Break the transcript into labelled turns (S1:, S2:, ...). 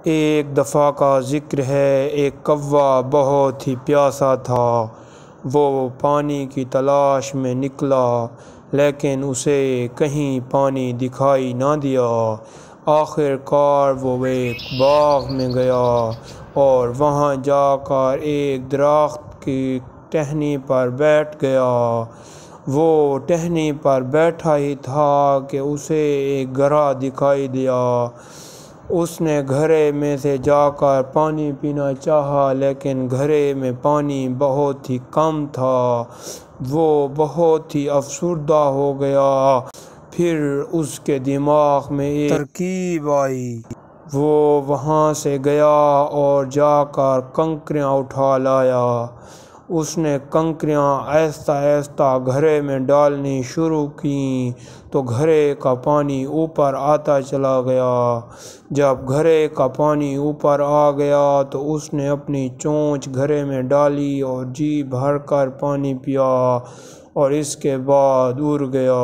S1: ایک دفعہ کا ذکر ہے، ایک کوا بہت ہی پیاسا تھا۔ وہ پانی کی تلاش میں نکلا، لیکن اسے کہیں پانی دکھائی نہ دیا۔ آخر کار وہ ایک باغ میں گیا اور وہاں جا کر ایک درخت کی ٹہنی پر بیٹھ گیا۔ وہ ٹہنی پر بیٹھا ہی تھا کہ اسے ایک گڑھا دکھائی دیا۔ اس نے گھڑے میں سے جا کر پانی پینا چاہا، لیکن گھڑے میں پانی بہت ہی کم تھا۔ وہ بہت ہی افسردہ ہو گیا۔ پھر اس کے دماغ میں ایک ترکیب آئی۔ وہ وہاں سے گیا اور جا کر کنکریاں اٹھا لایا۔ اس نے کنکریاں آہستہ آہستہ گھڑے میں ڈالنی شروع کیں تو گھڑے کا پانی اوپر آتا چلا گیا۔ جب گھڑے کا پانی اوپر آ گیا تو اس نے اپنی چونچ گھڑے میں ڈالی اور جی بھر کر پانی پیا اور اس کے بعد اڑ گیا۔